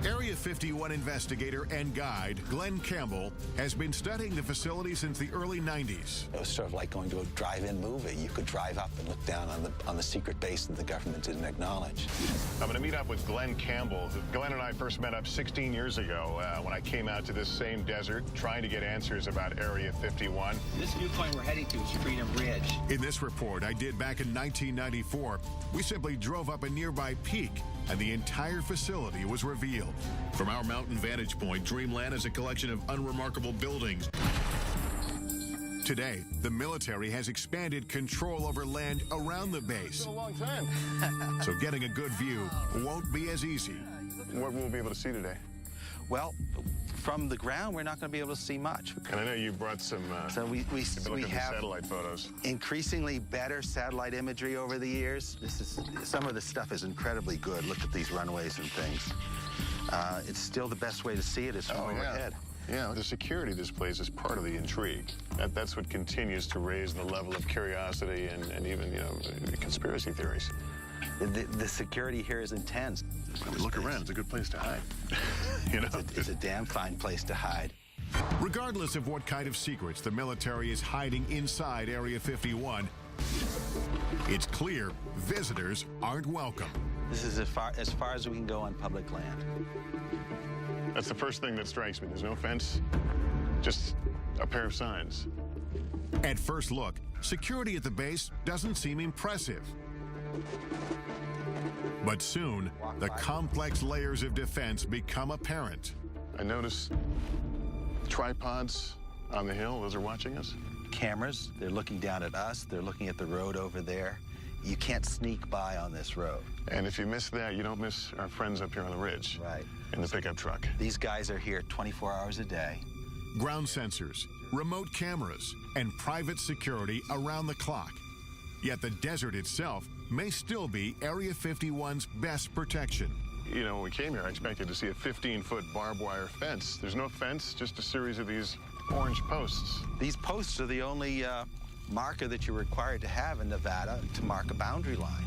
Area 51 investigator and guide Glenn Campbell has been studying the facility since the early 90s. It was sort of like going to a drive-in movie. You could drive up and look down on the secret base that the government didn't acknowledge. I'm going to meet up with Glenn Campbell. Glenn and I first met up 16 years ago when I came out to this same desert trying to get answers about Area 51. This viewpoint we're heading to is Freedom Ridge. In this report I did back in 1994, we simply drove up a nearby peak and the entire facility was revealed. From our mountain vantage point, Dreamland is a collection of unremarkable buildings. Today, the military has expanded control over land around the base. It's been a long time. So getting a good view won't be as easy. What will we be able to see today? Well, from the ground, we're not going to be able to see much. And I know you brought some So we have satellite photos. Increasingly better satellite imagery over the years. Some of the stuff is incredibly good. Look at these runways and things. It's still the best way to see it is from overhead. Yeah, the security of this place is part of the intrigue. That's what continues to raise the level of curiosity and even, conspiracy theories. The security here is intense. When we look around, it's a good place to hide. It's a damn fine place to hide. Regardless of what kind of secrets the military is hiding inside Area 51, it's clear visitors aren't welcome. This is as far as we can go on public land. That's the first thing that strikes me. There's no fence, just a pair of signs. At first look, security at the base doesn't seem impressive. But soon, the complex layers of defense become apparent. I noticed tripods on the hill. Those are watching us. Cameras, they're looking down at us. They're looking at the road over there. You can't sneak by on this road. And if you miss that, you don't miss our friends up here on the ridge. Right. In the pickup truck. These guys are here 24 hours a day. Ground sensors, remote cameras, and private security around the clock. Yet the desert itself may still be Area 51's best protection. When we came here, I expected to see a 15-foot barbed wire fence. There's no fence, just a series of these orange posts. These posts are the only marker that you're required to have in Nevada to mark a boundary line.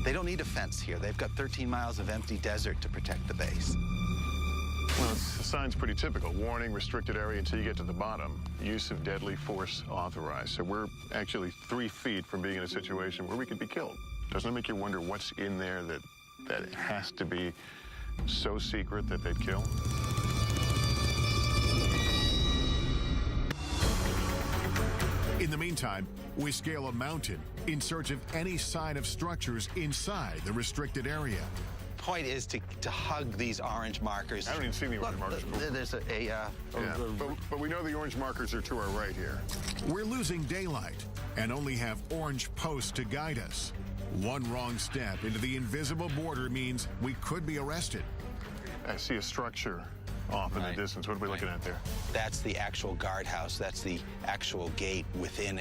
They don't need a fence here. They've got 13 miles of empty desert to protect the base. Well, the sign's pretty typical. Warning, restricted area until you get to the bottom. Use of deadly force authorized. So we're actually 3 feet from being in a situation where we could be killed. Doesn't it make you wonder what's in there that has to be so secret that they'd kill? In the meantime, we scale a mountain in search of any sign of structures inside the restricted area. Point is to hug these orange markers. I don't even see the orange markers. There's but we know the orange markers are to our right here. We're losing daylight and only have orange posts to guide us. One wrong step into the invisible border means we could be arrested. I see a structure off in the distance. What are we looking at there? That's the actual guardhouse. That's the actual gate within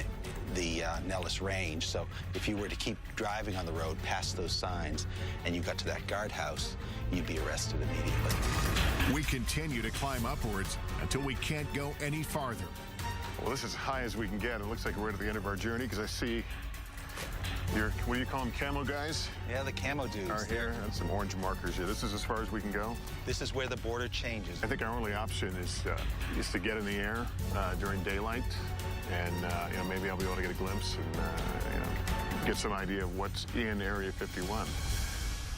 the Nellis Range. So if you were to keep driving on the road past those signs and you got to that guardhouse, you'd be arrested immediately. We continue to climb upwards until we can't go any farther. Well, this is as high as we can get. It looks like we're at the end of our journey because I see what do you call them, camo guys? Yeah, the camo dudes. Are here, and some orange markers here. This is as far as we can go. This is where the border changes. I think our only option is to get in the air during daylight, and maybe I'll be able to get a glimpse and get some idea of what's in Area 51.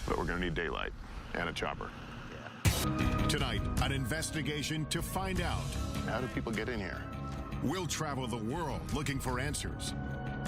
But we're going to need daylight and a chopper. Yeah. Tonight, an investigation to find out. How do people get in here? We'll travel the world looking for answers.